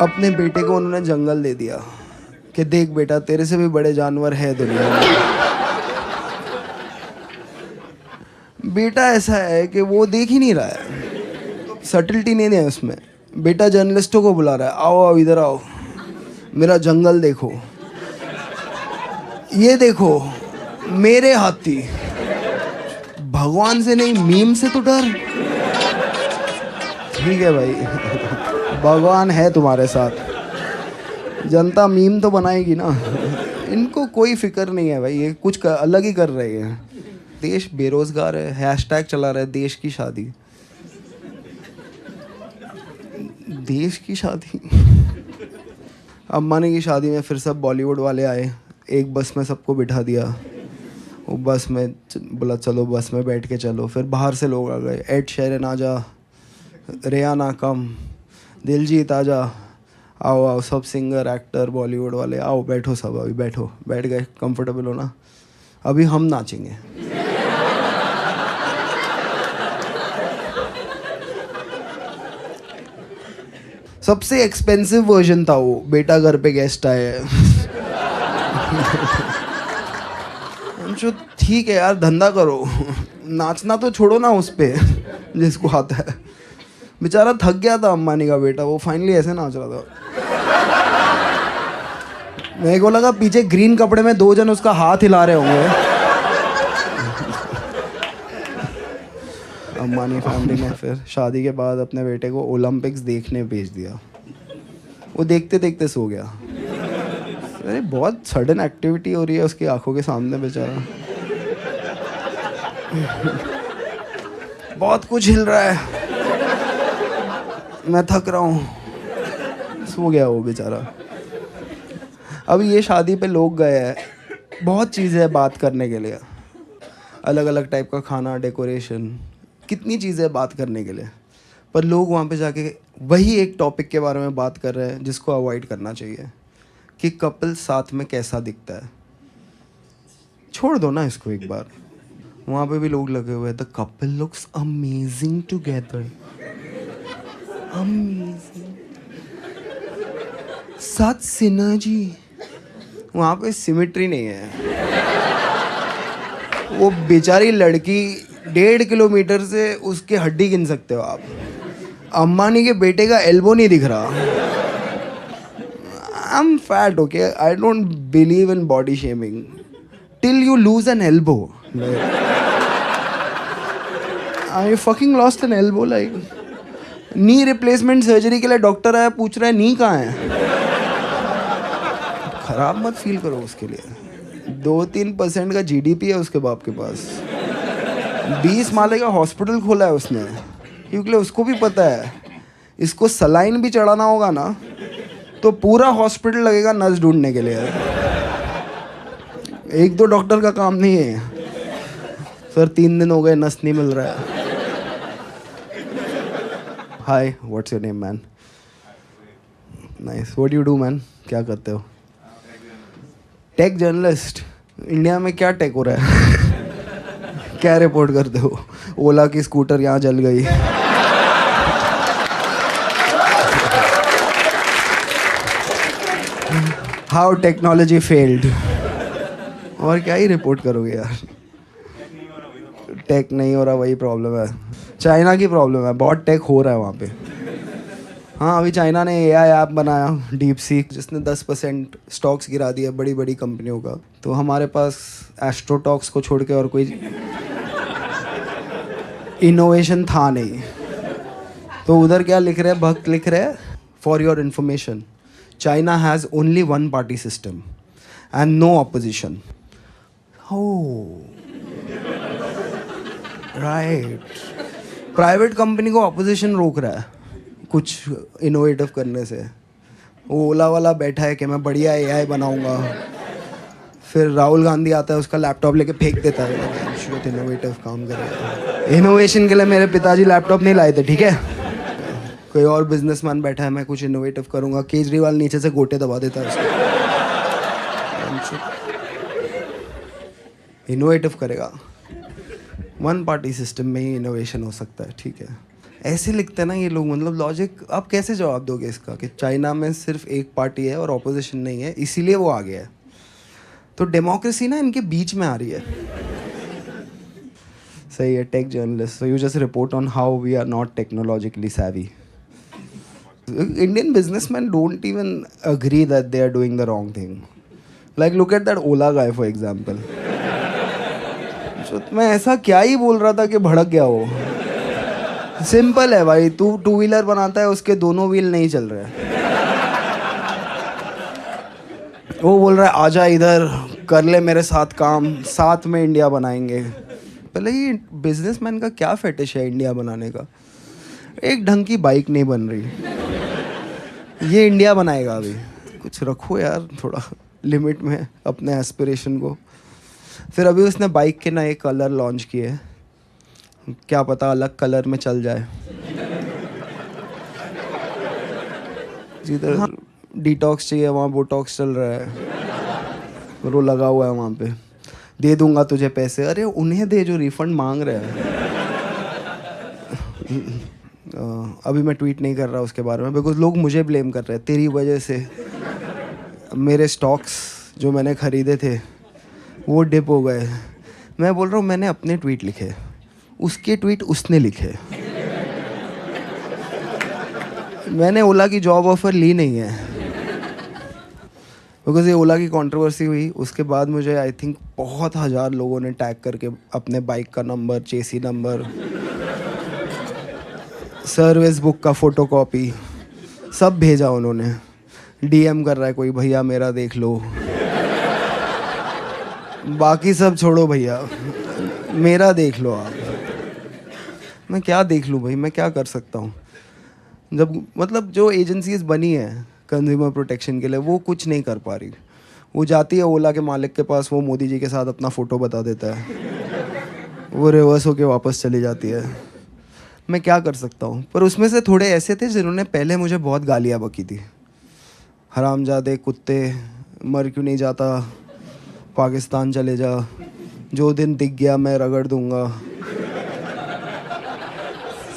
अपने बेटे को उन्होंने जंगल दे दिया कि देख बेटा तेरे से भी बड़े जानवर है दुनिया में। बेटा ऐसा है कि वो देख ही नहीं रहा है, सटलिटी नहीं है उसमें। बेटा जर्नलिस्टों को बुला रहा है, आओ आओ इधर आओ, मेरा जंगल देखो, ये देखो मेरे हाथी। भगवान से नहीं मीम से तो डर। ठीक है भाई, भगवान है तुम्हारे साथ, जनता मीम तो बनाएगी ना। इनको कोई फिक्र नहीं है भाई, ये कुछ अलग ही कर रहे हैं। देश बेरोजगार है, हैशटैग चला रहा है देश की शादी। देश की शादी। अम्बानी की शादी में फिर सब बॉलीवुड वाले आए, एक बस में सबको बिठा दिया। वो बस में बोला चलो बस में बैठ के चलो। फिर बाहर से लोग आ गए, एड शेरन आजा, रेहाना कम, दिलजीत आजा, आओ आओ सब सिंगर एक्टर बॉलीवुड वाले आओ बैठो सब, अभी बैठो। बैठ गए, कंफर्टेबल हो ना, अभी हम नाचेंगे। सबसे एक्सपेंसिव वर्जन था वो, बेटा घर पे गेस्ट आए। जो ठीक है यार, धंधा करो, नाचना तो छोड़ो ना उस पे जिसको आता है। बेचारा थक गया था अम्बानी का बेटा, वो फाइनली ऐसे नाच रहा था। मेरे को लगा पीछे ग्रीन कपड़े में दो जन उसका हाथ हिला रहे होंगे। अम्बानी फैमिली ने फिर शादी के बाद अपने बेटे को ओलंपिक्स देखने भेज दिया। वो देखते देखते सो गया। अरे बहुत सडन एक्टिविटी हो रही है उसकी आंखों के सामने, बेचारा बहुत कुछ हिल रहा है, मैं थक रहा हूँ, सो गया वो बेचारा। अब ये शादी पे लोग गए हैं, बहुत चीज़ें हैं बात करने के लिए, अलग अलग टाइप का खाना, डेकोरेशन, कितनी चीज़ें बात करने के लिए। पर लोग वहाँ पे जाके वही एक टॉपिक के बारे में बात कर रहे हैं जिसको अवॉइड करना चाहिए, कि कपल साथ में कैसा दिखता है। छोड़ दो ना इसको एक बार। वहाँ पे भी लोग लगे हुए हैं, the couple looks amazing together, amazing, साथ सिनर्जी। वहाँ पे सिमेट्री नहीं है। वो बेचारी लड़की 1.5 किलोमीटर से उसकी हड्डी गिन सकते हो आप। अम्बानी के बेटे का एल्बो नहीं दिख रहा। I am fat, okay, I don't believe in body shaming till you lose N elbow. I fucking lost N elbow, like knee replacement surgery के लिए डॉक्टर आया, पूछ रहा है नी कहाँ है। खराब मत फील करो उसके लिए। 2-3% का जीडीपी है उसके बाप के पास। 20 माले का हॉस्पिटल खोला है उसने, क्योंकि उसको भी पता है इसको सलाइन भी चढ़ाना होगा ना तो पूरा हॉस्पिटल लगेगा नस ढूंढने के लिए। 1-2 डॉक्टर का काम नहीं है। सर 3 दिन हो गए, नस नहीं मिल रहा है। Hi, what's your name man? Nice, what you do man? क्या करते हो? Take journalist. इंडिया में क्या टेक हो रहा है? क्या रिपोर्ट करते हो? ओला की स्कूटर यहाँ जल गई। How technology failed. और क्या ही रिपोर्ट करोगे यार? टेक नहीं हो रहा, वही प्रॉब्लम है। चाइना की प्रॉब्लम है, बहुत टेक हो रहा है वहाँ पे। हाँ, अभी चाइना ने एआई ऐप बनाया, डीप सीक, जिसने 10% स्टॉक्स गिरा दिया बड़ी बड़ी कंपनियों का। तो हमारे पास एस्ट्रोटॉक्स को छोड़ के और कोई इनोवेशन था नहीं। तो उधर क्या लिख रहे हैं, भक्त लिख रहे हैं, for your information, China has only one party system and no opposition. Right, private company को ऑपोजिशन रोक रहा है कुछ इनोवेटिव करने से। वो ओला वाला बैठा है कि मैं बढ़िया एआई बनाऊंगा, फिर राहुल गांधी आता है उसका लैपटॉप लेके फेंक देता है। इनोवेटिव काम करेगा। इनोवेशन के लिए मेरे पिताजी लैपटॉप नहीं लाए थे, ठीक है? कोई और बिजनेसमैन बैठा है, मैं कुछ इनोवेटिव करूंगा, केजरीवाल नीचे से गोटे दबा देता है उसको। इनोवेटिव करेगा। वन पार्टी सिस्टम में ही इनोवेशन हो सकता है, ठीक है? ऐसे लिखते हैं ना ये लोग, मतलब लॉजिक आप कैसे जवाब दोगे इसका कि चाइना में सिर्फ एक पार्टी है और ऑपोजिशन नहीं है इसीलिए वो आ गया है। तो डेमोक्रेसी ना इनके बीच में आ रही है। सही है, tech journalist, so you just report on how we are not technologically savvy. Indian businessmen don't even agree that they are doing the wrong thing. Like look at that Ola guy for example. So, मैं ऐसा क्या ही बोल रहा था कि भड़क गया वो। सिंपल है भाई, तू टू व्हीलर बनाता है उसके दोनों व्हील नहीं चल रहे हैं, वो बोल रहा है आजा इधर कर ले मेरे साथ काम, साथ में इंडिया बनाएंगे। पहले ये बिजनेसमैन का क्या फेटिश है इंडिया बनाने का? एक ढंग की बाइक नहीं बन रही, ये इंडिया बनाएगा अभी। कुछ रखो यार थोड़ा लिमिट में अपने एस्पिरेशन को। फिर अभी उसने बाइक के नए कलर लॉन्च किए, क्या पता अलग कलर में चल जाए। जिधर डिटॉक्स चाहिए वहाँ बोटॉक्स चल रहा है, वो लगा हुआ है वहाँ पे। दे दूंगा तुझे पैसे, अरे उन्हें दे जो रिफंड मांग रहे हैं। अभी मैं ट्वीट नहीं कर रहा उसके बारे में बिकॉज लोग मुझे ब्लेम कर रहे हैं, तेरी वजह से मेरे स्टॉक्स जो मैंने ख़रीदे थे वो डिप हो गए। मैं बोल रहा हूँ मैंने अपने ट्वीट लिखे, उसके ट्वीट उसने लिखे। मैंने ओला की जॉब ऑफ़र ली नहीं है बिकॉज ये ओला की कंट्रोवर्सी हुई। उसके बाद मुझे आई थिंक बहुत हज़ार लोगों ने टैग करके अपने बाइक का नंबर, चेसी नंबर, सर्विस बुक का फ़ोटोकॉपी सब भेजा उन्होंने। डीएम कर रहा है कोई, भैया मेरा देख लो। बाकी सब छोड़ो भैया, मेरा देख लो आप। मैं क्या देख लूँ भाई, मैं क्या कर सकता हूँ? जब मतलब जो एजेंसीज बनी है कंज्यूमर प्रोटेक्शन के लिए वो कुछ नहीं कर पा रही। वो जाती है ओला के मालिक के पास, वो मोदी जी के साथ अपना फ़ोटो बता देता है, वो रिवर्स होके वापस चली जाती है। मैं क्या कर सकता हूँ? पर उसमें से थोड़े ऐसे थे जिन्होंने पहले मुझे बहुत गालियाँ बकी थी, हरामजादे कुत्ते, मर क्यों नहीं जाता, पाकिस्तान चले जा, जो दिन दिख गया मैं रगड़ दूंगा।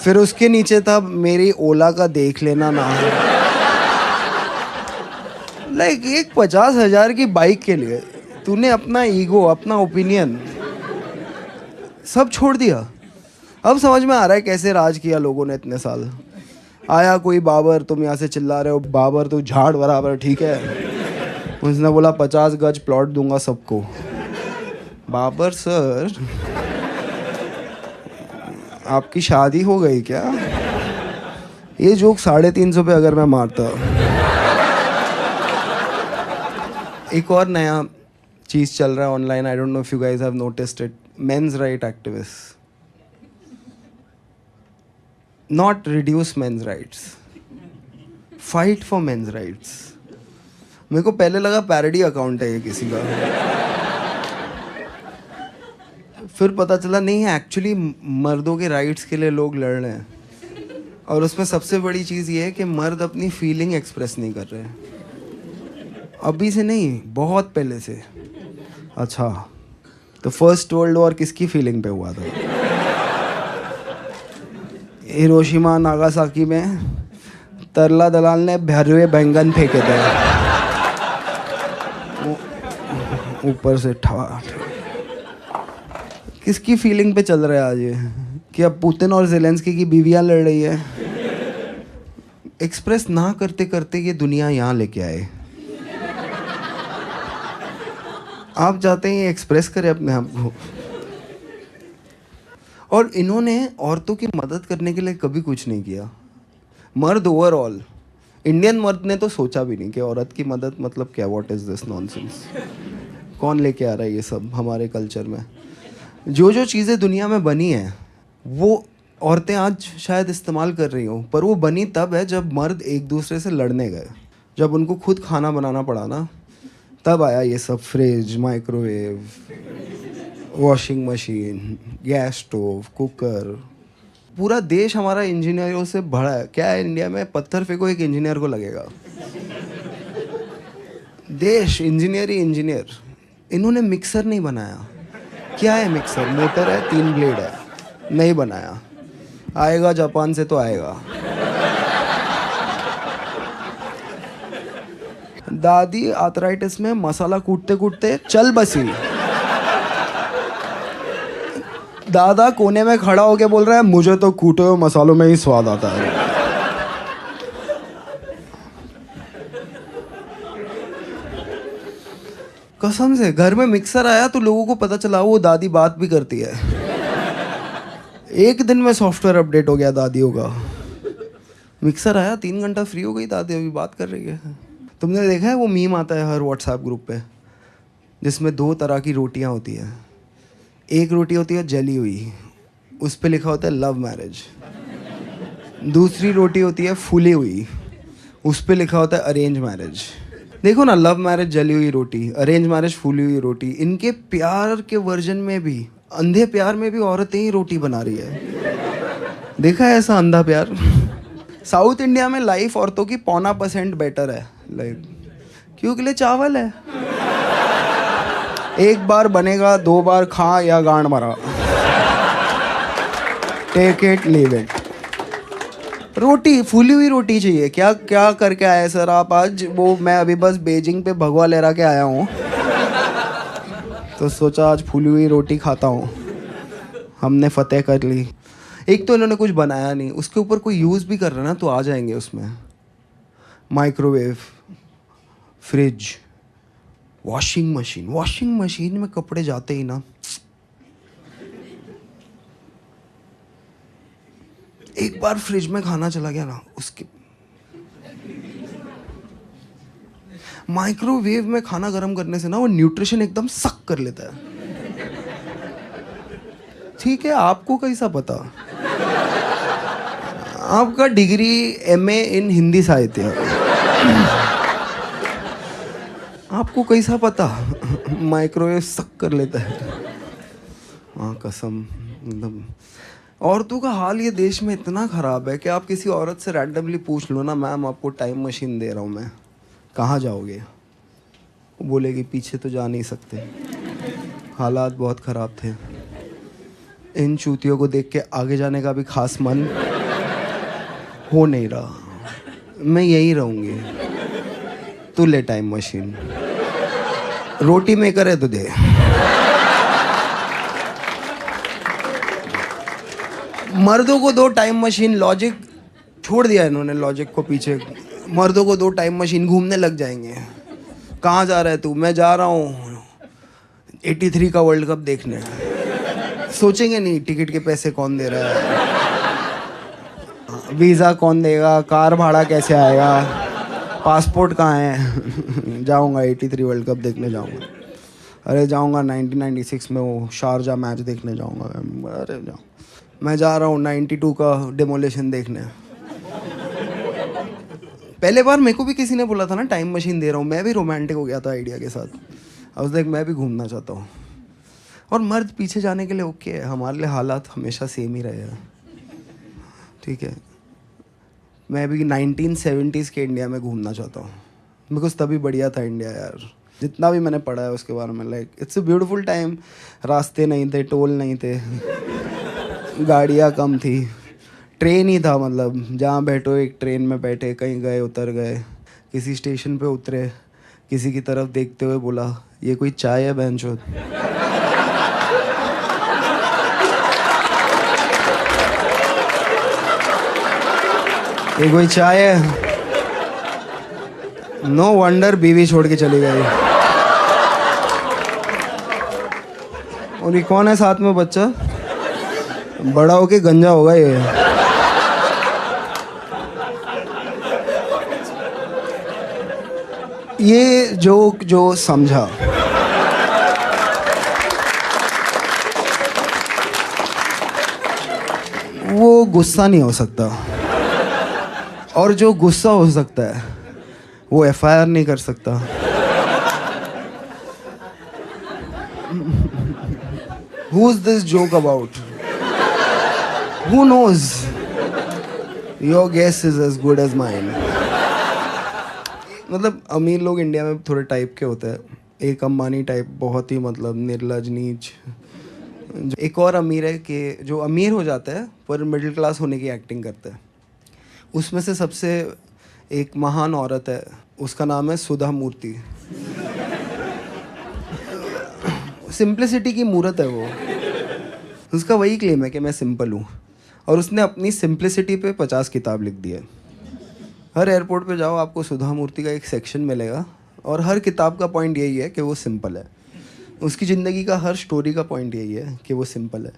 फिर उसके नीचे था मेरी ओला का देख लेना ना। लाइक एक 50,000 की बाइक के लिए तूने अपना ईगो, अपना ओपिनियन सब छोड़ दिया। अब समझ में आ रहा है कैसे राज किया लोगों ने इतने साल। आया कोई बाबर, तुम यहाँ से चिल्ला रहे हो बाबर तू झाड़ बराबर, ठीक है। उसने बोला 50 गज प्लॉट दूंगा सबको। बाबर सर आपकी शादी हो गई क्या? ये जोक 350 पे अगर मैं मारता। एक और नया चीज़ चल रहा है online, I don't know if you guys have noticed it, men's right activist. Not reduce men's rights, fight for men's rights. मेरे को पहले लगा पैरोडी अकाउंट है ये किसी का, फिर पता चला नहीं है, एक्चुअली मर्दों के राइट्स के लिए लोग लड़ रहे हैं। और उसमें सबसे बड़ी चीज़ ये है कि मर्द अपनी फीलिंग एक्सप्रेस नहीं कर रहे हैं, अभी से नहीं, बहुत पहले से। अच्छा, तो फर्स्ट वर्ल्ड वॉर किसकी फीलिंग पे हुआ था? हिरोशिमा नागासाकी में तरला दलाल ने भरे बैंगन फेंके थे ऊपर से ठा। किसकी फीलिंग पे चल रहा है आज ये कि अब पुतिन और ज़ेलेंस्की की बीवियां लड़ रही है? एक्सप्रेस ना करते करते ये दुनिया यहाँ लेके आए। आप चाहते हैं ये एक्सप्रेस करे अपने आप को। और इन्होंने औरतों की मदद करने के लिए कभी कुछ नहीं किया। मर्द ओवरऑल, इंडियन मर्द ने तो सोचा भी नहीं कि औरत की मदद मतलब क्या, व्हाट इज़ दिस नॉनसेंस, कौन लेके आ रहा है ये सब हमारे कल्चर में। जो जो चीज़ें दुनिया में बनी हैं वो औरतें आज शायद इस्तेमाल कर रही हों, पर वो बनी तब है जब मर्द एक दूसरे से लड़ने गए, जब उनको खुद खाना बनाना पड़ा ना, तब आया ये सब। Fridge, microwave, washing machine, gas stove, cooker. पूरा देश हमारा इंजीनियरों से भरा है। क्या है इंडिया में, पत्थर फेंको एक इंजीनियर को लगेगा। देश इंजीनियर ही इंजीनियर। इन्होंने मिक्सर नहीं बनाया। क्या है मिक्सर? मोटर है, 3 ब्लेड है, नहीं बनाया। आएगा जापान से तो आएगा। दादी आर्थराइटिस में मसाला कूटते कूटते चल बसी। दादा कोने में खड़ा होके बोल रहा है मुझे तो कूटे हुए मसालों में ही स्वाद आता है। कसम से घर में मिक्सर आया तो लोगों को पता चला वो दादी बात भी करती है। एक दिन में सॉफ्टवेयर अपडेट हो गया दादियों का। मिक्सर आया 3 घंटा फ्री हो गई दादी, अभी बात कर रही है। तुमने देखा है वो मीम आता है हर व्हाट्सएप ग्रुप पे, जिसमें 2 तरह की रोटियां होती है। एक रोटी होती है जली हुई, उस पे लिखा होता है लव मैरिज। दूसरी रोटी होती है फूली हुई, उस पे लिखा होता है अरेंज मैरिज। देखो ना, लव मैरिज जली हुई रोटी, अरेंज मैरिज फूली हुई रोटी। इनके प्यार के वर्जन में भी, अंधे प्यार में भी औरतें ही रोटी बना रही है। देखा है ऐसा अंधा प्यार? साउथ इंडिया में लाइफ औरतों की 0.25% बेटर है, लाइक क्योंकि लिए चावल है। एक बार बनेगा, 2 बार खा या गांड मरा, टेक इट लीव इट। रोटी, फूली हुई रोटी चाहिए। क्या क्या करके आए सर आप आज? वो मैं अभी बस बीजिंग पे भगवा लहरा के आया हूँ, तो सोचा आज फूली हुई रोटी खाता हूँ। हमने फतेह कर ली। एक तो इन्होंने कुछ बनाया नहीं, उसके ऊपर कोई यूज़ भी कर रहा ना तो आ जाएंगे उसमें। Microwave, fridge, washing machine. Washing machine में कपड़े जाते ही ना, एक बार फ्रिज में खाना चला गया ना, उसके माइक्रोवेव में खाना गर्म करने से ना वो न्यूट्रिशन एकदम सक कर लेता है। ठीक है, आपको कैसा पता? आपका डिग्री MA इन हिंदी साहित्य, आपको कैसा पता माइक्रोवेव सक कर लेता है? हाँ कसम, एकदम। औरतों का हाल ये देश में इतना ख़राब है कि आप किसी औरत से रैंडमली पूछ लो ना, मैम आपको टाइम मशीन दे रहा हूँ मैं, कहाँ जाओगे? वो बोलेगी पीछे तो जा नहीं सकते। हालात बहुत ख़राब थे। इन चूतियों को देख के आगे जाने का भी खास मन हो नहीं रहा। मैं यही रहूँगी। तू ले टाइम मशीन, रोटी मेकर है तो दे। मर्दों को 2 टाइम मशीन, लॉजिक छोड़ दिया इन्होंने, लॉजिक को पीछे। मर्दों को 2 टाइम मशीन, घूमने लग जाएंगे। कहाँ जा रहा है तू? मैं जा रहा हूँ 83 का वर्ल्ड कप देखने। सोचेंगे नहीं टिकट के पैसे कौन दे रहा है, वीज़ा कौन देगा, कार भाड़ा कैसे आएगा, पासपोर्ट कहाँ है। जाऊँगा 83 वर्ल्ड कप देखने जाऊँगा। अरे जाऊँगा 1996 में वो शारजा मैच देखने जाऊँगा। अरे जाऊँ, मैं जा रहा हूँ 92 का डेमोलेशन देखने। पहले बार मेरे को भी किसी ने बोला था ना टाइम मशीन दे रहा हूँ, मैं भी रोमांटिक हो गया था आइडिया के साथ। अब देख मैं भी घूमना चाहता हूँ। और मर्द पीछे जाने के लिए ओके है, हमारे लिए हालात हमेशा सेम ही रहे हैं। ठीक है, मैं भी 1970s के इंडिया में घूमना चाहता हूँ, बिकॉज तभी बढ़िया था इंडिया यार। जितना भी मैंने पढ़ा है उसके बारे में, like it's a beautiful time. रास्ते नहीं थे, टोल नहीं थे, गाड़ियाँ कम थी, ट्रेन ही था। मतलब जहाँ बैठो एक ट्रेन में बैठे, कहीं गए उतर गए, किसी स्टेशन पे उतरे, किसी की तरफ देखते हुए बोला ये कोई चाय है बहनचोद। ये कोई चाय है? नो वंडर बीवी छोड़ के चली गई। और ये कौन है साथ में बच्चा? बड़ा होके गंजा होगा ये। ये जोक जो समझा, वो गुस्सा नहीं हो सकता, और जो गुस्सा हो सकता है वो FIR नहीं कर सकता। Who's this joke about? Who knows? Your guess is as good as mine. मतलब अमीर लोग इंडिया में थोड़े टाइप के होते हैं। एक अंबानी टाइप, बहुत ही मतलब निर्लज नीच, एक और अमीर है कि जो अमीर हो जाता है पर मिडिल क्लास होने की एक्टिंग करता है। उसमें से सबसे एक महान औरत है, उसका नाम है सुधा मूर्ति। सिंप्लिसिटी की मूरत है वो। उसका वही क्लेम है कि मैं सिंपल हूँ, और उसने अपनी सिंप्लिसिटी पे 50 किताब लिख दी है। हर एयरपोर्ट पे जाओ आपको सुधा मूर्ति का एक सेक्शन मिलेगा, और हर किताब का पॉइंट यही है कि वो सिंपल है। उसकी ज़िंदगी का हर स्टोरी का पॉइंट यही है कि वो सिंपल है।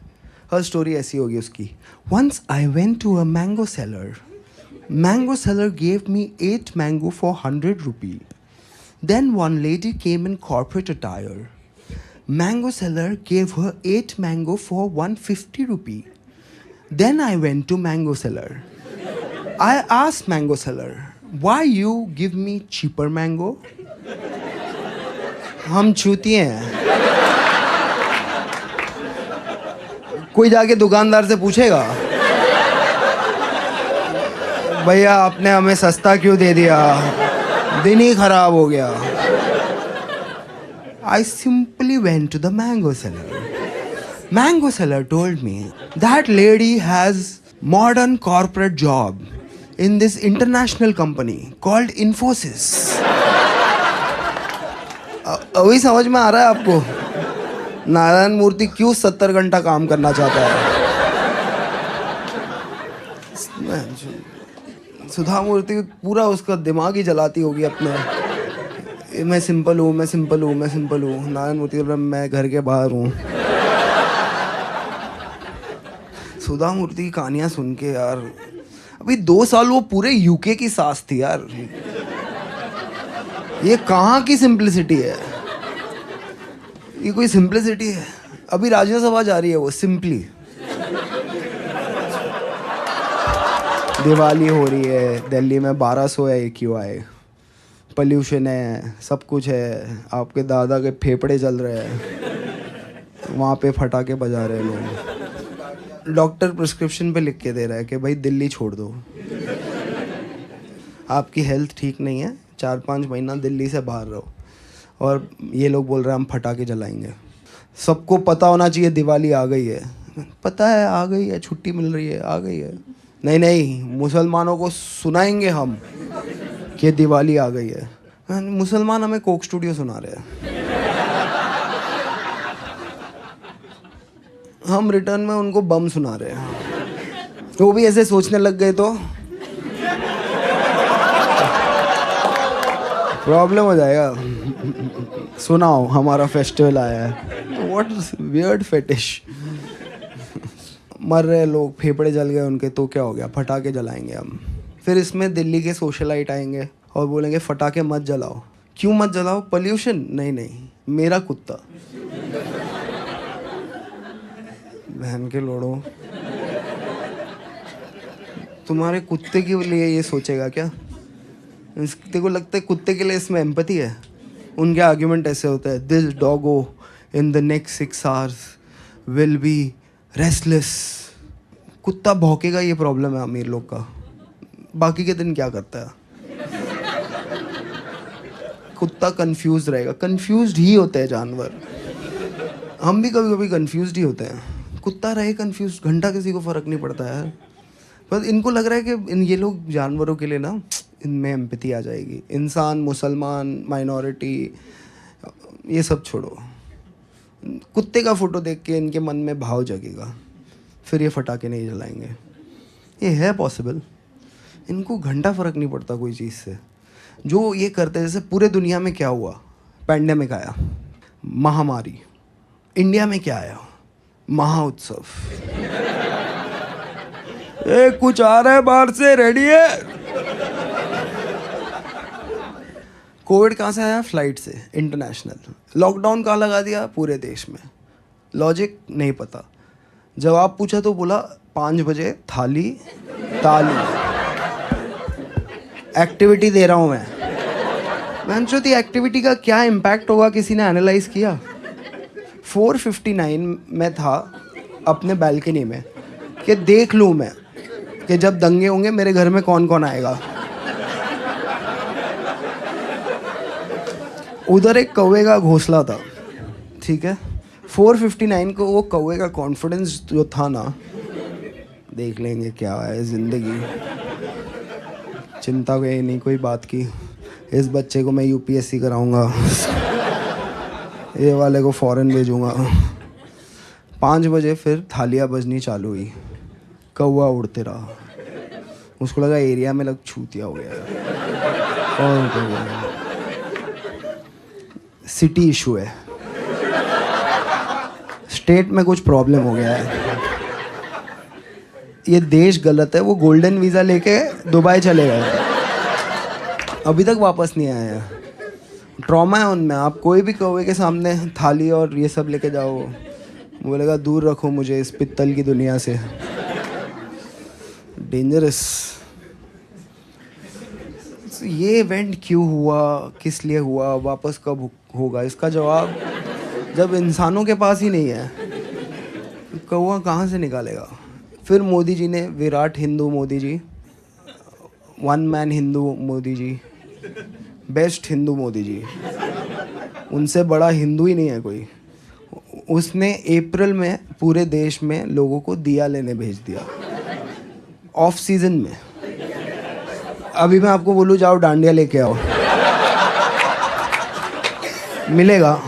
हर स्टोरी ऐसी होगी उसकी। Once I went to a mango seller. Mango seller gave me 8 mango for 100 rupee. Then one lady came in corporate attire. Mango seller gave her 8 mango for 150 rupee. Then I went to mango seller. I asked mango seller, why you give me cheaper mango? हम चूतिए हैं। कोई जाके दुकानदार से पूछेगा, भैया आपने हमें सस्ता क्यों दे दिया, दिन ही खराब हो गया। I simply went to the mango seller. Mango seller told me that lady has modern corporate job in this international company called Infosys. अभी समझ में आ रहा है आपको नारायण मूर्ति क्यों 70 घंटा काम करना चाहता है। सुधा मूर्ति पूरा उसका दिमाग ही जलाती होगी अपने, मैं सिंपल हूँ, मैं सिंपल हूँ, मैं सिंपल हूँ। नारायण मूर्ति बोल रहा मैं घर के बाहर हूँ। सुधा मूर्ति की कहानियाँ सुन के यार, अभी 2 साल वो पूरे यूके की सास थी यार। ये कहाँ की सिंप्लिसिटी है, ये कोई सिंप्लिसिटी है। अभी राज्यसभा जा रही है वो सिंपली। दिवाली हो रही है दिल्ली में, 1200 है AQI, पॉल्यूशन है, सब कुछ है। आपके दादा के फेफड़े जल रहे हैं, वहाँ पे फटाके बजा रहे हैं लोग। डॉक्टर प्रिस्क्रिप्शन पे लिख के दे रहा है कि भाई दिल्ली छोड़ दो, आपकी हेल्थ ठीक नहीं है, 4-5 महीना दिल्ली से बाहर रहो। और ये लोग बोल रहे हैं हम फटाके जलाएंगे। सबको पता होना चाहिए दिवाली आ गई है। पता है आ गई है, छुट्टी मिल रही है, आ गई है। नहीं नहीं, मुसलमानों को सुनाएंगे हम कि दिवाली आ गई है। मुसलमान हमें कोक स्टूडियो सुना रहे हैं, हम रिटर्न में उनको बम सुना रहे हैं। वो भी ऐसे सोचने लग गए तो प्रॉब्लम हो जाएगा। सुनाओ हमारा फेस्टिवल आया है, व्हाट वियर्ड फेटिश। मर रहे लोग, फेफड़े जल गए उनके, तो क्या हो गया, फटाके जलाएंगे हम। फिर इसमें दिल्ली के सोशलाइट आएंगे और बोलेंगे फटाके मत जलाओ। क्यों मत जलाओ, पोल्यूशन? नहीं नहीं, मेरा कुत्ता। बहन के लोड़ो, तुम्हारे कुत्ते के लिए ये सोचेगा क्या? तेरे को लगता है कुत्ते के लिए इसमें एम्पैथी है? उनके आर्ग्यूमेंट ऐसे होता है, this Doggo in the next 6 hours will be restless. कुत्ता भौंकेगा, ये प्रॉब्लम है अमीर लोग का। बाकी के दिन क्या करता है? कुत्ता कंफ्यूज रहेगा। कंफ्यूज्ड ही होते हैं जानवर, हम भी कभी कभी कंफ्यूज्ड ही होते हैं। कुत्ता रहे कंफ्यूज घंटा, किसी को फ़र्क नहीं पड़ता है। पर इनको लग रहा है कि ये लोग जानवरों के लिए ना, इनमें एम्पैथी आ जाएगी। इंसान, मुसलमान, माइनॉरिटी, ये सब छोड़ो, कुत्ते का फ़ोटो देख के इनके मन में भाव जगेगा, फिर ये फटाके नहीं जलाएंगे। ये है पॉसिबल। इनको घंटा फ़र्क नहीं पड़ता कोई चीज़ से। जो ये करते हैं, जैसे पूरे दुनिया में क्या हुआ, पैंडेमिक आया, महामारी। इंडिया में क्या आया, महा उत्सव। कुछ आ रहा है बाहर से, रेडी है। कोविड कहाँ से आया? फ्लाइट से, इंटरनेशनल। लॉकडाउन कहाँ लगा दिया? पूरे देश में। लॉजिक नहीं पता। जवाब पूछा तो बोला 5 बजे थाली ताली, एक्टिविटी दे रहा हूँ मैं सोचती एक्टिविटी का क्या इम्पैक्ट होगा, किसी ने एनालाइज किया? 4:59 में था अपने बालकनी में कि देख लूँ मैं कि जब दंगे होंगे मेरे घर में कौन कौन आएगा। उधर एक कौवे का घोंसला था, ठीक है। 459 को वो कौवे का कॉन्फिडेंस जो था ना, देख लेंगे क्या है ज़िंदगी, चिंता कोई नहीं कोई बात की, इस बच्चे को मैं यूपीएससी कराऊंगा, ये वाले को फॉरेन भेजूंगा। 5 बजे फिर थालियाँ बजनी चालू हुई, कौवा उड़ते रहा, उसको लगा एरिया में छूतिया हो गया और सिटी इशू है, स्टेट में कुछ प्रॉब्लम हो गया है, ये देश गलत है। वो गोल्डन वीज़ा लेके दुबई चले गए, अभी तक वापस नहीं आए हैं। ट्रॉमा है उनमें। आप कोई भी कौवे के सामने थाली और ये सब लेके जाओ, बोलेगा दूर रखो मुझे इस पित्तल की दुनिया से, डेंजरस। ये इवेंट क्यों हुआ, किस लिए हुआ, वापस कब होगा, इसका जवाब जब इंसानों के पास ही नहीं है, कौवा कहाँ से निकालेगा। फिर मोदी जी ने, Virat Hindu Modi ji, one man Hindu Modi ji, best Hindu Modi ji, उनसे बड़ा हिंदू ही नहीं है कोई। उसने अप्रैल में पूरे देश में लोगों को दिया लेने भेज दिया, ऑफ सीजन में। अभी मैं आपको बोलूँ जाओ डांडिया लेके आओ, मिलेगा।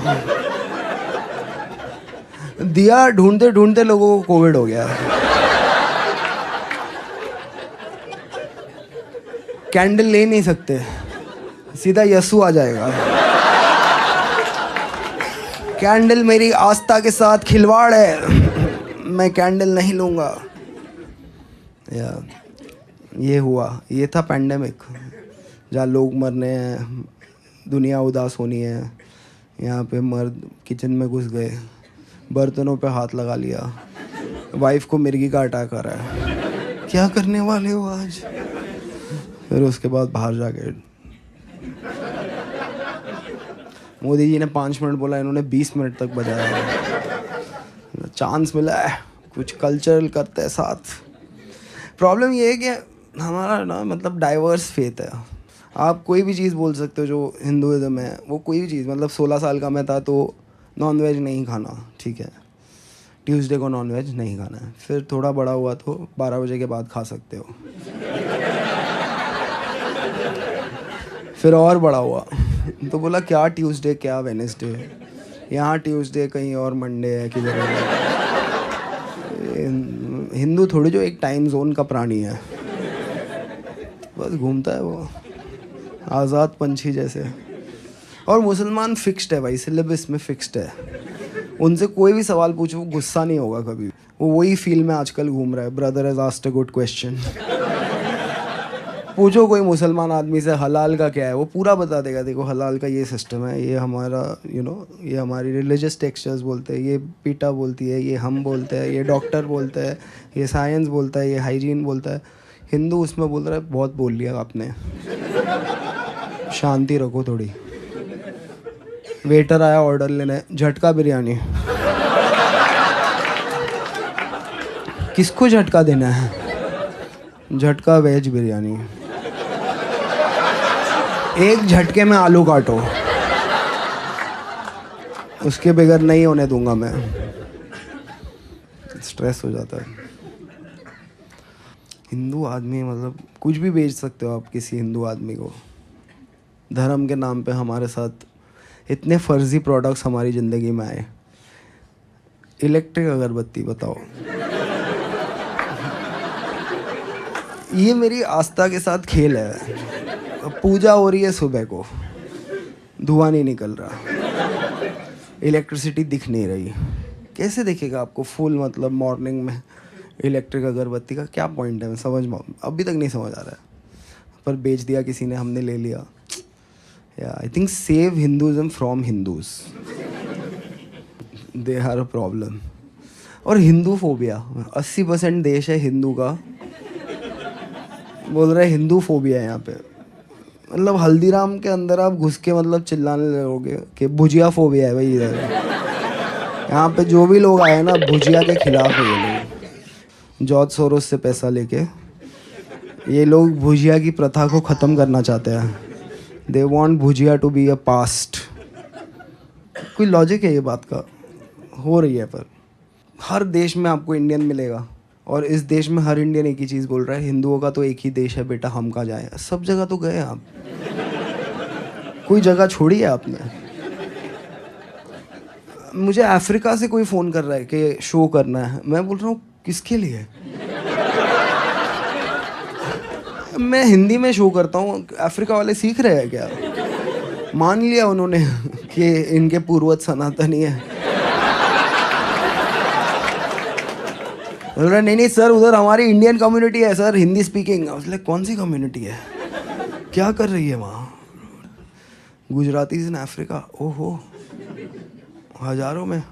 दिया ढूंढते ढूंढते लोगों को कोविड हो गया। कैंडल ले नहीं सकते, सीधा यसु आ जाएगा। कैंडल मेरी आस्था के साथ खिलवाड़ है, मैं कैंडल नहीं लूँगा। ये हुआ, ये था पैंडेमिक, जहाँ लोग मरने हैं, दुनिया उदास होनी है। यहाँ पे मर्द किचन में घुस गए, बर्तनों पे हाथ लगा लिया, वाइफ को मिर्गी का अटैक आ रहा है, क्या करने वाले हो आज। फिर उसके बाद बाहर जाके मोदी जी ने 5 मिनट बोला, इन्होंने 20 मिनट तक बजाया। चांस मिला है, कुछ कल्चरल करते हैं साथ। प्रॉब्लम ये है कि हमारा ना मतलब डाइवर्स फेथ है। आप कोई भी चीज़ बोल सकते हो जो हिंदुइज्म है, वो कोई भी चीज़। मतलब 16 साल का मैं था तो नॉनवेज नहीं खाना, ठीक है, ट्यूसडे को नॉनवेज नहीं खाना है। फिर थोड़ा बड़ा हुआ तो 12 बजे के बाद खा सकते हो। फिर और बड़ा हुआ तो बोला क्या ट्यूसडे क्या वेडनेसडे, यहाँ ट्यूसडे कहीं और मंडे है किधर है। हिंदू थोड़ी जो एक टाइम जोन का प्राणी है, बस घूमता है वो आज़ाद पंछी जैसे। और मुसलमान फिक्स्ड है भाई, सिलेबस में फिक्स्ड है। उनसे कोई भी सवाल पूछो वो गुस्सा नहीं होगा कभी। वो वही फील में आजकल घूम रहा है, brother has asked a good question. पूछो कोई मुसलमान आदमी से हलाल का क्या है, वो पूरा बता देगा। देखो हलाल का ये सिस्टम है, ये हमारा ये हमारी रिलीजियस टेक्सचर्स बोलते हैं, ये पीटा बोलती है, ये हम बोलते हैं, ये डॉक्टर बोलते हैं, ये साइंस बोलता है, ये हाइजीन बोलता है। हिंदू उसमें बोल रहा है बहुत बोल लिया आपने, शांति रखो थोड़ी। वेटर आया ऑर्डर लेने, झटका बिरयानी। किसको झटका देना है? झटका वेज बिरयानी। एक झटके में आलू काटो, उसके बगैर नहीं होने दूंगा मैं। स्ट्रेस हो जाता है। हिंदू आदमी मतलब कुछ भी बेच सकते हो आप किसी हिंदू आदमी को। धर्म के नाम पे हमारे साथ इतने फर्जी प्रोडक्ट्स हमारी ज़िंदगी में आए। इलेक्ट्रिक अगरबत्ती बताओ, ये मेरी आस्था के साथ खेल है। पूजा हो रही है सुबह को, धुआं नहीं निकल रहा, इलेक्ट्रिसिटी दिख नहीं रही। कैसे दिखेगा आपको फुल मतलब मॉर्निंग में इलेक्ट्रिक अगरबत्ती का क्या पॉइंट है? मैं समझ अभी तक नहीं समझ आ रहा है, पर बेच दिया किसी ने, हमने ले लिया। I think save Hinduism from Hindus, they are a problem. और हिंदू फोबिया, 80% देश है हिंदू का, बोल रहे हिंदू फोबिया है यहाँ पे। मतलब हल्दीराम के अंदर आप घुस के मतलब चिल्लाने लगोगे कि भुजिया फोबिया है भाई इधर। यहाँ पे जो भी लोग आए ना भुजिया के खिलाफ है ये लोग। जॉर्ज सोरोस से पैसा लेके ये लोग भुजिया की प्रथा को ख़त्म करना चाहते हैं। They want bhujia to be a past. कोई लॉजिक है ये बात का? हो रही है, पर हर देश में आपको इंडियन मिलेगा, और इस देश में हर इंडियन एक ही चीज़ बोल रहा है, हिंदुओं का तो एक ही देश है बेटा, हम कहाँ जाएं। सब जगह तो गए आप, कोई जगह छोड़ी है आपने? मुझे अफ्रीका से कोई फ़ोन कर रहा है कि शो करना है, मैं बोल रहा हूँ किसके लिए? मैं हिंदी में शो करता हूँ, अफ्रीका वाले सीख रहे हैं क्या? मान लिया उन्होंने कि इनके पूर्वज सनातनी है। बोल रहा नहीं सर, उधर हमारी इंडियन कम्युनिटी है सर, हिंदी स्पीकिंग। उसने कौन सी कम्युनिटी है, क्या कर रही है वहाँ? गुजरातीज इन अफ्रीका, ओहो, हज़ारों में।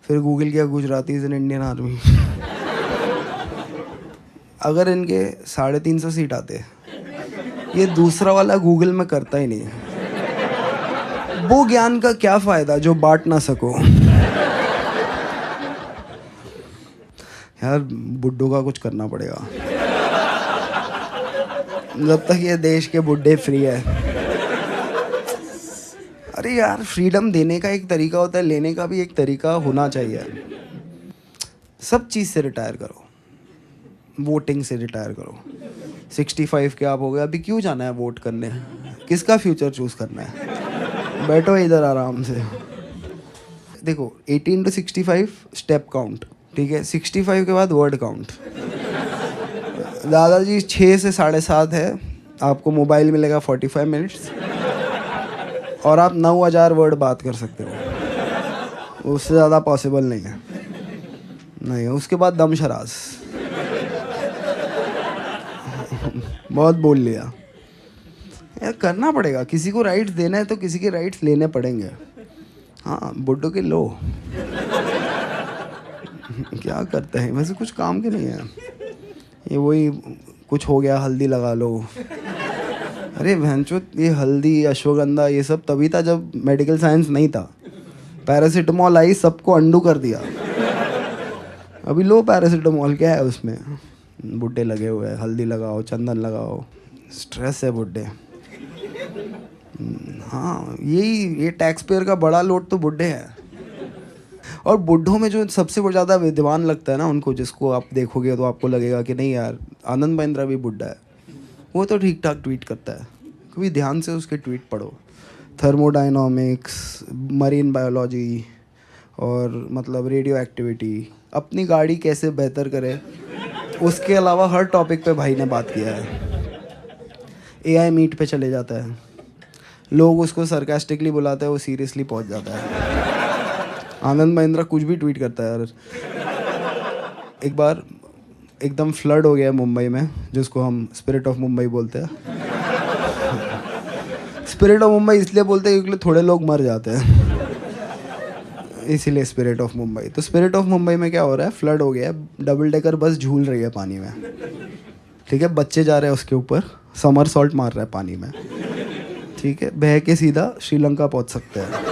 फिर गूगल किया गुजरातीज इन इंडियन आर्मी। अगर इनके 350 सीट आते, ये दूसरा वाला गूगल में करता ही नहीं है। वो ज्ञान का क्या फ़ायदा जो बांट ना सको। यार बुड्ढों का कुछ करना पड़ेगा, जब तक ये देश के बुड्ढे फ्री है। अरे यार, फ्रीडम देने का एक तरीका होता है, लेने का भी एक तरीका होना चाहिए। सब चीज़ से रिटायर करो, वोटिंग से रिटायर करो। 65 के आप हो गए, अभी क्यों जाना है वोट करने? किसका फ्यूचर चूज़ करना है? बैठो इधर आराम से। देखो 18 to 65 स्टेप काउंट, ठीक है। 65 के बाद वर्ड काउंट। दादाजी 6 से 7:30 है, आपको मोबाइल मिलेगा 45 मिनट्स, और आप 9000 वर्ड बात कर सकते हो, उससे ज़्यादा पॉसिबल नहीं है। नहीं, उसके बाद दम शराज। बहुत बोल लिया यार, करना पड़ेगा। किसी को राइट्स देना है तो किसी के राइट्स लेने पड़ेंगे। हाँ, बुड्ढों के लो। क्या करते हैं वैसे, कुछ काम के नहीं है ये। वही कुछ हो गया, हल्दी लगा लो। अरे भैंचो, ये हल्दी, अश्वगंधा, ये सब तभी था जब मेडिकल साइंस नहीं था। पैरासीटामॉल आई, सबको अंडू कर दिया। अभी लो पैरासीटामॉल, क्या है उसमें? बुड्ढे लगे हुए हैं, हल्दी लगाओ, चंदन लगाओ, स्ट्रेस है बुड्ढे। हाँ, ये टैक्स पेयर का बड़ा लोड तो बुड्ढे हैं। और बुड्ढों में जो सबसे ज़्यादा विद्वान लगता है ना उनको, जिसको आप देखोगे तो आपको लगेगा कि नहीं यार, आनंद महिंद्रा भी बुड्ढा है, वो तो ठीक ठाक ट्वीट करता है। कभी ध्यान से उसके ट्वीट पढ़ो। थर्मोडायनामिक्स, मरीन बायोलॉजी, और मतलब रेडियो एक्टिविटी, अपनी गाड़ी कैसे बेहतर करे, उसके अलावा हर टॉपिक पे भाई ने बात किया है। AI मीट पे चले जाता है, लोग उसको सरकास्टिकली बुलाते हैं, वो सीरियसली पहुंच जाता है। आनंद महिंद्रा कुछ भी ट्वीट करता है यार। एक बार एकदम फ्लड हो गया मुंबई में, जिसको हम स्पिरिट ऑफ मुंबई बोलते हैं। स्पिरिट ऑफ मुंबई इसलिए बोलते हैं क्योंकि थोड़े लोग मर जाते हैं, इसीलिए स्पिरिट ऑफ मुंबई। तो स्पिरिट ऑफ मुंबई में क्या हो रहा है, फ्लड हो गया है, डबल डेकर बस झूल रही है पानी में, ठीक है। बच्चे जा रहे हैं उसके ऊपर, समर सॉल्ट मार रहा है पानी में, ठीक है। बह के सीधा श्रीलंका पहुंच सकते हैं।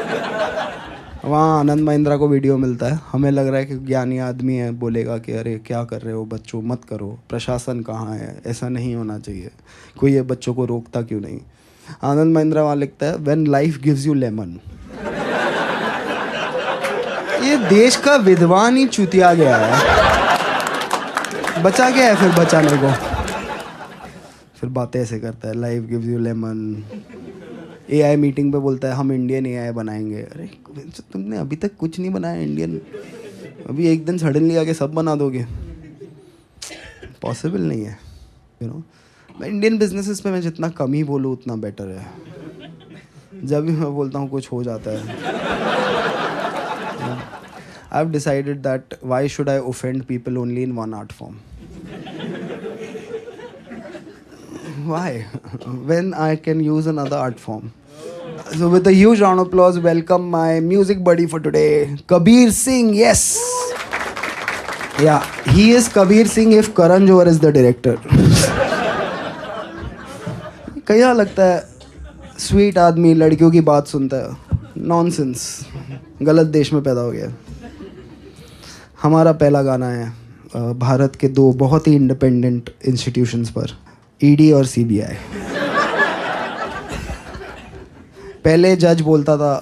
वहाँ आनंद महिंद्रा को वीडियो मिलता है, हमें लग रहा है कि ज्ञानी आदमी है, बोलेगा कि अरे क्या कर रहे हो बच्चों, मत करो, प्रशासन कहाँ है, ऐसा नहीं होना चाहिए, कोई ये बच्चों को रोकता क्यों नहीं। आनंद महिंद्रा वहाँ लिखता है, when life gives you lemon. ये देश का विद्वान ही चुतिया गया है, बचा क्या है फिर बचाने को। फिर बातें ऐसे करता है, life gives you lemon. AI meeting पे बोलता है हम इंडियन AI बनाएंगे। अरे तुमने अभी तक कुछ नहीं बनाया इंडियन, अभी एक दिन सडनली आके सब बना दोगे, पॉसिबल नहीं है। मैं इंडियन बिजनेसेस पे मैं जितना कम ही बोलूँ उतना बेटर है। जब भी मैं बोलता हूँ कुछ हो जाता है। I've decided that why should I offend people only in one art form? Why? When I can use another art form. So with a huge round of applause, welcome my music buddy for today, Kabir Singh. Yes. Yeah, he is Kabir Singh if Karan Johar is the director. क्या लगता है, sweet आदमी लड़कियों की बात सुनता है, nonsense, गलत देश में पैदा हो गया। हमारा पहला गाना है भारत के 2 बहुत ही इंडिपेंडेंट इंस्टीट्यूशंस पर, ED और CBI। पहले जज बोलता था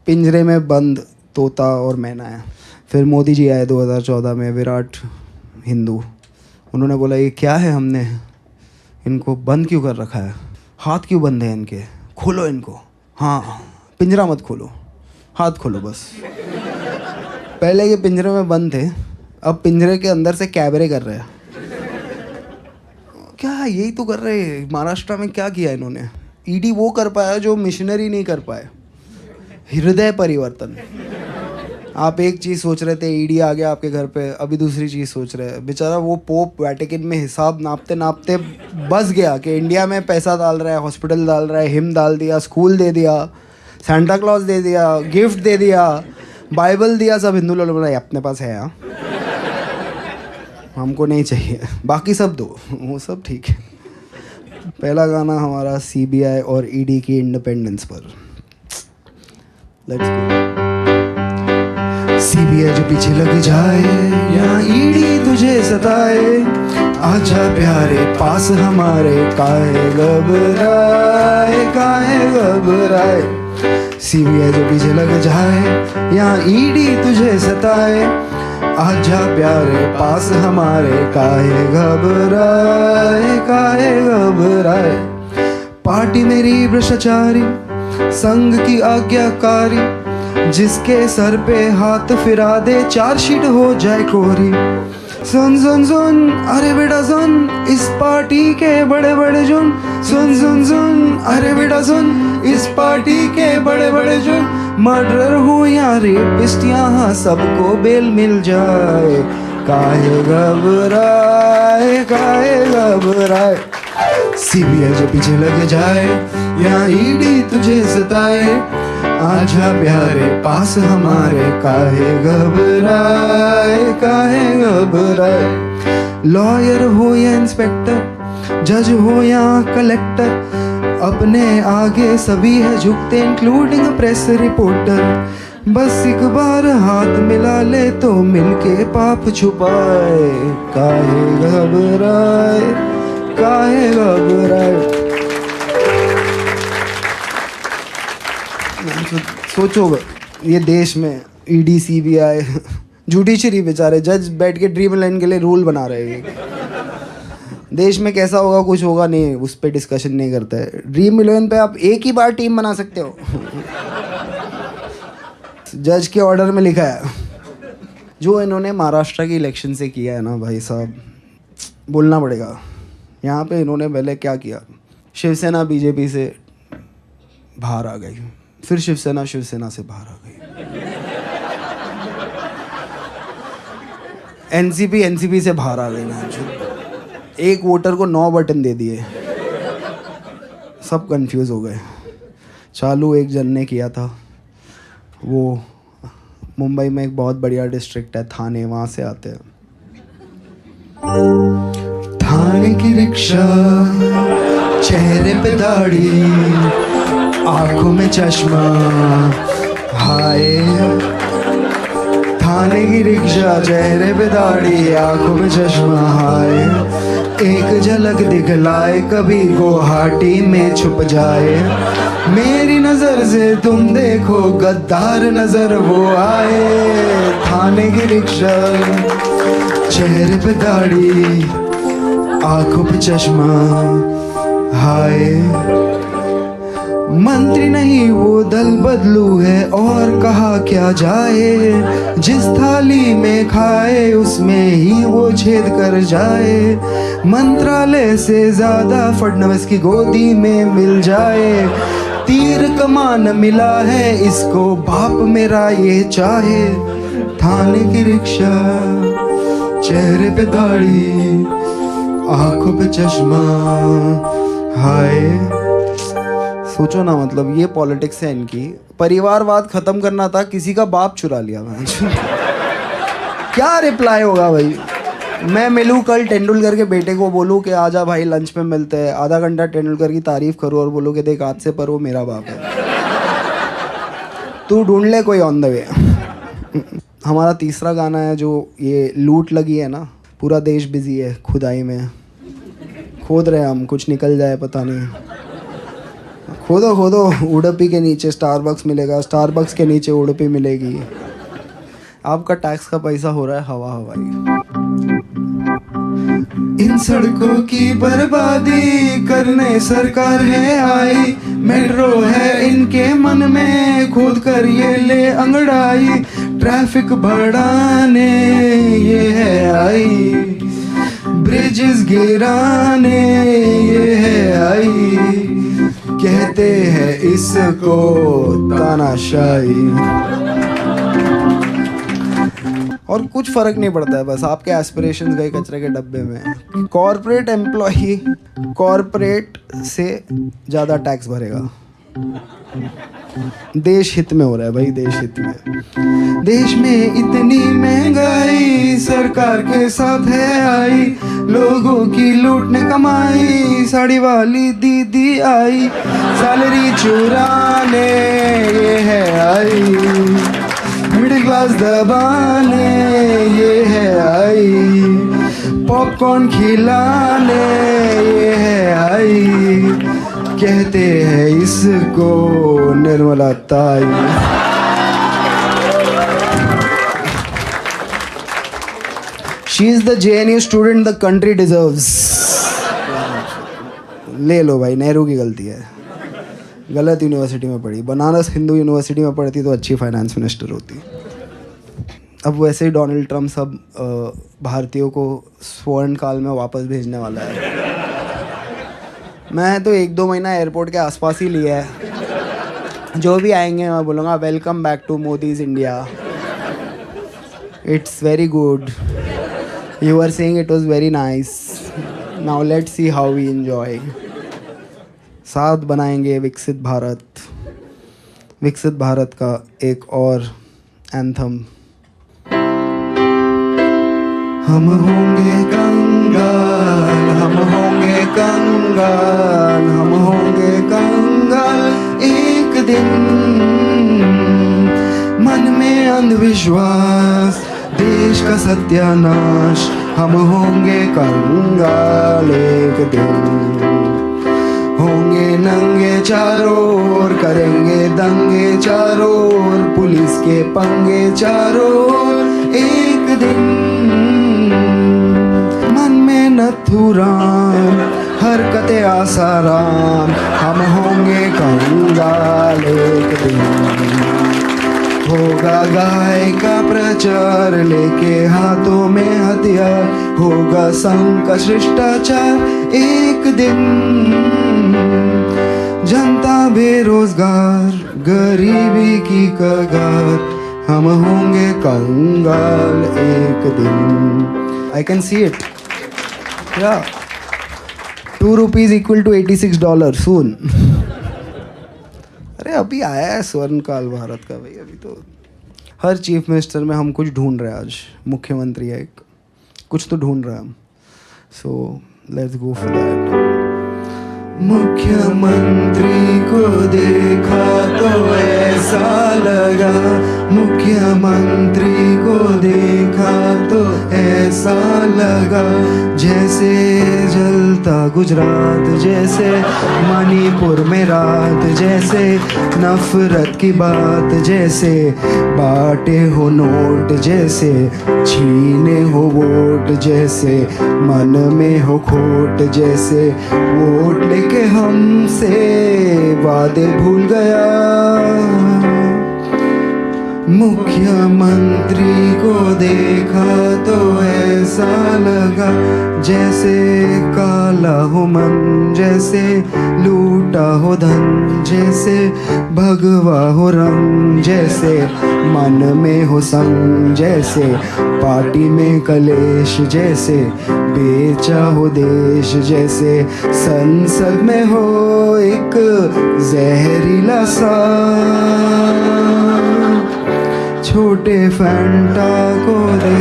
पिंजरे में बंद तोता और मैना है। फिर मोदी जी आए 2014 में, विराट हिंदू। उन्होंने बोला ये क्या है, हमने इनको बंद क्यों कर रखा है, हाथ क्यों बंद है इनके, खोलो इनको। हाँ, पिंजरा मत खोलो, हाथ खोलो बस। पहले ये पिंजरे में बंद थे, अब पिंजरे के अंदर से कैबरे कर रहे हैं। क्या यही तो कर रहे हैं महाराष्ट्र में। क्या किया इन्होंने? ईडी वो कर पाया जो मिशनरी नहीं कर पाए, हृदय परिवर्तन। आप एक चीज़ सोच रहे थे, ईडी आ गया आपके घर पे, अभी दूसरी चीज़ सोच रहे हैं। बेचारा वो पोप वैटिकन में हिसाब नापते नापते बस गया कि इंडिया में पैसा डाल रहा है, हॉस्पिटल डाल रहा है, हिम डाल दिया, स्कूल दे दिया, सेंटा क्लॉज दे दिया, गिफ्ट दे दिया, बाइबल दिया। सब हिंदू लोग बोला अपने पास है, यहाँ हमको नहीं चाहिए, बाकी सब दो, वो सब ठीक है। पहला गाना हमारा सीबीआई और ईडी की इंडिपेंडेंस पर। Let's go. सीबीआई जो पीछे लग जाए या ईडी तुझे सताए, आजा प्यारे पास हमारे, काहे घबराए, काहे घबराए। सीबीआई जो पीछे लग जाए या ईडी तुझे सताए, आजा प्यारे पास हमारे, काहे घबराए, काहे घबराए। पार्टी मेरी भ्रष्टाचारी, संघ की आज्ञाकारी, जिसके सर पे हाथ फिरा दे चार्जशीट हो जाए कोरी। सुन सुन सुन अरे बेटा सुन, इस पार्टी के बड़े बड़े जुर्म। सुन सुन सुन अरे बेटा सुन, इस पार्टी के बड़े बड़े जुर्म। मर्डर हो या रेपिस्ट, यहाँ सबको बेल मिल जाए, काहे घबराए, काहे घबराए। सीबीआई जो पीछे लग जाए या ईडी तुझे सताए, आजा प्यारे पास हमारे, काहे घबराए, काहे घबराए। लॉयर हो या इंस्पेक्टर, जज हो या कलेक्टर, अपने आगे सभी है झुकते, इंक्लूडिंग प्रेस रिपोर्टर। बस एक बार हाथ मिला ले तो मिलके पाप छुपाए, काहे घबराए, काहे घबराए। सोचो ये देश में ईडी सीबीआई, जुडिशरी बेचारे जज बैठ के ड्रीम लाइन के लिए रूल बना रहे हैं। देश में कैसा होगा, कुछ होगा नहीं, उस पर डिस्कशन नहीं करता है। ड्रीम इलेवन पे आप एक ही बार टीम बना सकते हो। जज के ऑर्डर में लिखा है। जो इन्होंने महाराष्ट्र की इलेक्शन से किया है ना भाई साहब, बोलना पड़ेगा। यहाँ पे इन्होंने पहले क्या किया, शिवसेना बीजेपी से बाहर आ गई, फिर शिवसेना से बाहर आ गई, एनसीपी से बाहर आ गई ना। एक वोटर को 9 बटन दे दिए, सब कंफ्यूज हो गए। चालू एक जन ने किया था, वो मुंबई में एक बहुत बढ़िया डिस्ट्रिक्ट है थाने, वहाँ से आते हैं। थाने की रिक्शा, चेहरे पे दाढ़ी, आंखों में चश्मा, हाय। थाने की रिक्शा, चेहरे पे दाढ़ी, आंखों में चश्मा, हाय। एक झलक दिखलाए, कभी गुवाहाटी में छुप जाए। मेरी नजर से तुम देखो, गद्दार नजर वो आए। थाने की रिक्शा, चेहरे पे दाढ़ी, आंखों पे चश्मा, हाय। मंत्री नहीं वो दल बदलू है, और कहा क्या जाए। जिस थाली में खाए उसमें ही वो छेद कर जाए। मंत्रालय से ज्यादा फडणवीस की गोदी में मिल जाए। तीर कमान मिला है इसको, बाप मेरा ये चाहे। थाने की रिक्शा, चेहरे पे दाढ़ी, आंखों पे चश्मा, हाय। सोचो ना, मतलब ये पॉलिटिक्स है इनकी। परिवारवाद खत्म करना था, किसी का बाप चुरा लिया। क्या रिप्लाई होगा भाई? मैं मिलूँ कल तेंदुलकर के बेटे को, बोलूँ कि आजा भाई लंच पे मिलते हैं, आधा घंटा तेंदुलकर की तारीफ करूँ और बोलूँ कि देख आज से पर वो मेरा बाप है, तू ढूंढ ले कोई ऑन द वे। हमारा तीसरा गाना है जो ये लूट लगी है ना, पूरा देश बिजी है खुदाई में, खोद रहे हम, कुछ निकल जाए पता नहीं, खोदो खोदो, उडुपी के नीचे स्टारबक्स मिलेगा, स्टारबक्स के नीचे उडुपी मिलेगी। आपका टैक्स का पैसा हो रहा है हवा हवाई। इन सड़कों की बर्बादी करने सरकार है आई, मेट्रो है इनके मन में, खोद कर ये ले अंगड़ाई, ट्रैफिक बढ़ाने ये है आई, ब्रिजेस गिराने ये है आई, कहते हैं इसको तानाशाही। और कुछ फर्क नहीं पड़ता है, बस आपके एस्पिरेशंस गए कचरे के डब्बे में। कॉर्पोरेट एम्प्लॉय कॉर्पोरेट से ज़्यादा टैक्स भरेगा। देश हित में हो रहा है भाई, देश हित में। देश में इतनी महंगाई सरकार के साथ है आई, लोगों की लूटने कमाई, साड़ी वाली दीदी आई, सैलरी चुराने ये है आई, मिडिल क्लास दबाने ये है आई, पॉपकॉर्न खिलाने ये है आई, कहते हैं इसको निर्मला ताई। She is the JNU student the country deserves. ले लो भाई, नेहरू की गलती है, गलत यूनिवर्सिटी में पढ़ी। बनारस हिंदू यूनिवर्सिटी में पढ़ती तो अच्छी फाइनेंस मिनिस्टर होती। अब वैसे ही डोनाल्ड ट्रम्प सब भारतीयों को स्वर्ण काल में वापस भेजने वाला है। मैं तो 1-2 महीना एयरपोर्ट के आसपास ही लिया है। जो भी आएंगे मैं बोलूँगा welcome back to Modi's India, it's very good, you are saying it was very nice, now let's see how we enjoy. साथ बनाएंगे विकसित भारत। विकसित भारत का एक और एंथम। हम होंगे कंगाल, हम होंगे कंगाल, हम होंगे कंगाल एक दिन, मन में अंधविश्वास, देश का सत्यानाश, हम होंगे कंगाल एक दिन। होंगे नंगे चारों ओर, करेंगे दंगे चारों ओर, पुलिस के पंगे चारों ओर एक दिन, मन में नथुराम, हरकते आसाराम, हम होंगे कंगाल एक दिन। होगा गाय का प्रचार, लेके हाथों में हथियार, होगा संघ का शिष्टाचार एक दिन, जनता बेरोजगार, गरीबी की कगार, हम होंगे कंगाल एक दिन। आई कैन सी इट, या ₹2 इक्वल टू $86 सून। अरे अभी आया है स्वर्ण काल भारत का भाई, अभी तो हर चीफ मिनिस्टर में हम कुछ ढूंढ रहे हैं। आज मुख्यमंत्री है एक, कुछ तो ढूंढ रहे हैं हम। So let's go for that. मुख्यमंत्री को देखा तो ऐसा लगा, मुख्यमंत्री को देखा तो ऐसा लगा, जैसे जलता गुजरात, जैसे मणिपुर में रात, जैसे नफरत की बात, जैसे बांटे हो नोट, जैसे छीने हो वोट, जैसे मन में हो खोट, जैसे वोट लेके हमसे वादे भूल गया। मुख्यमंत्री को देखा तो ऐसा लगा, जैसे काला हो मन, जैसे लूटा हो धन, जैसे भगवा हो रंग, जैसे मन में हो संग, जैसे पार्टी में कलेश, जैसे बेचा हो देश, जैसे संसद में हो एक जहरीला सा छोटे फैंटा को दे।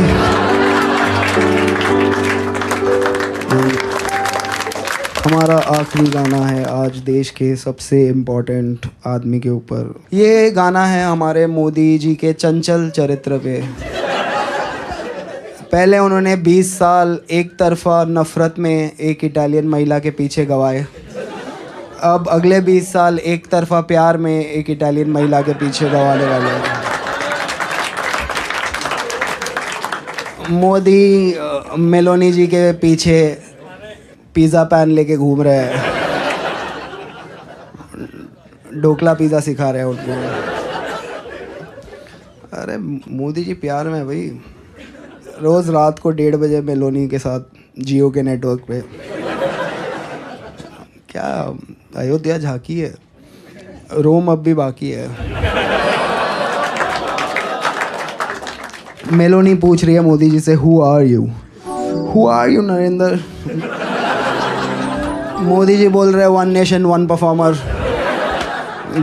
हमारा आखिरी गाना है आज देश के सबसे इम्पोर्टेंट आदमी के ऊपर। ये गाना है हमारे मोदी जी के चंचल चरित्र पे। पहले उन्होंने 20 साल एक तरफा नफरत में एक इटालियन महिला के पीछे गवाए। अब अगले 20 साल एक तरफा प्यार में एक इटालियन महिला के पीछे गंवाने वाले हैं। मोदी मेलोनी जी के पीछे पिज़्ज़ा पैन लेके घूम रहे हैं, ढोकला पिज़्ज़ा सिखा रहे हैं उनको। अरे मोदी जी प्यार में है भाई। रोज़ रात को 1:30 बजे मेलोनी के साथ जियो के नेटवर्क पे। क्या अयोध्या झांकी है, रोम अब भी बाकी है। मेलोनी पूछ रही है मोदी जी से, who are you Narendra? Modi ji बोल रहे हैं, वन नेशन वन परफॉर्मर,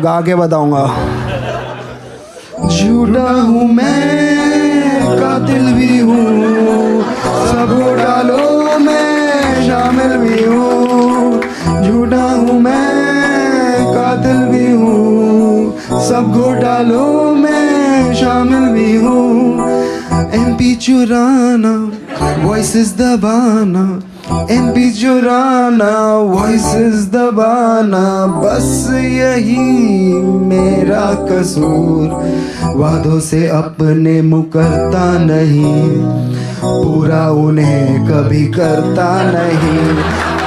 गा के बताऊंगा। झूठा हूँ मैं, कातिल भी हूँ, सब घोटालों में शामिल भी हूँ। झूठा हूँ मैं, कातिल भी हूँ, सब घोटालों में शामिल भी हूँ। MP चुराना, वॉइसेस दबाना, MP चुराना, वॉइसेस दबाना, बस यही मेरा कसूर। वादों से अपने मुकरता नहीं, पूरा उन्हें कभी करता नहीं।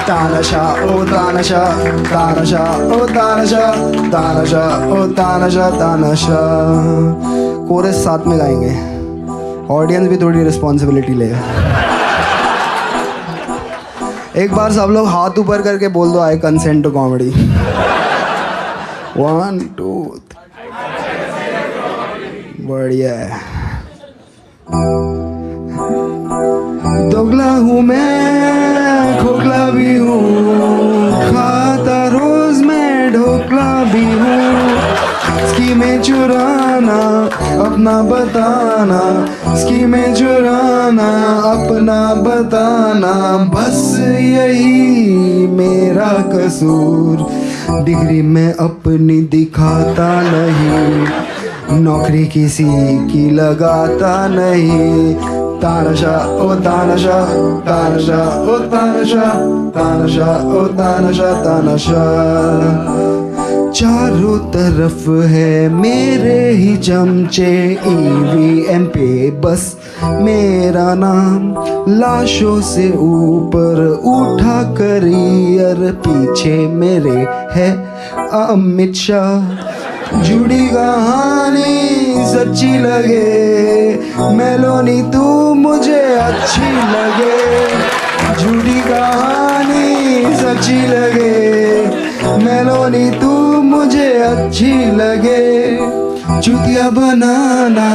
तानाशाह ओ तानाशाह, तानाशाह ओ तानाशाह, तानाशाह ओ तानाशाह, तानाशाह। कोरस साथ में गाएंगे, ऑडियंस भी थोड़ी रिस्पॉन्सिबिलिटी ले। एक बार सब लोग हाथ ऊपर करके बोल दो, आई कंसेंट टू कॉमेडी। 1 2 बढ़िया है। दोगला हूँ मैं, खोखला भी हूँ, खाता रोज मैं ढोकला भी हूँ। स्कीमें चुराना, अपना बताना, स्कीमें चुराना, अपना बताना, बस यही मेरा कसूर। डिग्री में अपनी दिखाता नहीं, नौकरी किसी की लगाता नहीं। तानाशाह ओ तानाशाह, तानाशाह ओ तानाशाह, तानाशाह ओ तानाशाह, तानाशाह। चारों तरफ है मेरे ही चमचे, EVM पे बस मेरा नाम। लाशों से ऊपर उठा करियर, पीछे मेरे है अमित शाह। जुड़ी कहानी सच्ची लगे, मेलोनी तू मुझे अच्छी लगे। जुड़ी कहानी सच्ची लगे, मेलोनी तू मुझे अच्छी लगे। चूतिया बनाना,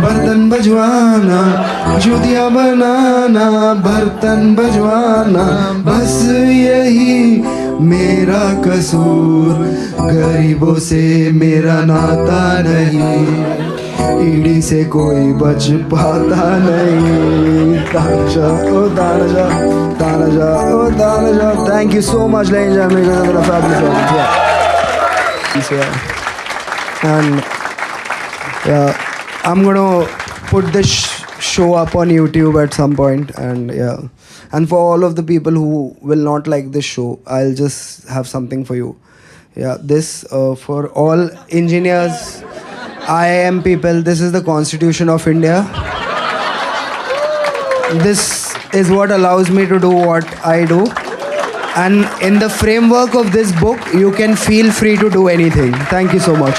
बर्तन बजवाना, चूतिया बनाना, बर्तन बजवाना, बस यही मेरा कसूर। गरीबों से मेरा नाता नहीं, ईडी से कोई बच पाता नहीं। तानाशाह ओ तानाशाह, तानाशाह ओ तानाशाह। Thank you so much, ladies and gentlemen, for a fabulous performance. And I'm gonna put this show up on YouTube at some point, and and for all of the people who will not like this show, I'll just have something for you. This for all engineers, IIM people, this is the Constitution of India. This is what allows me to do what I do, and in the framework of this book, you can feel free to do anything. Thank you so much.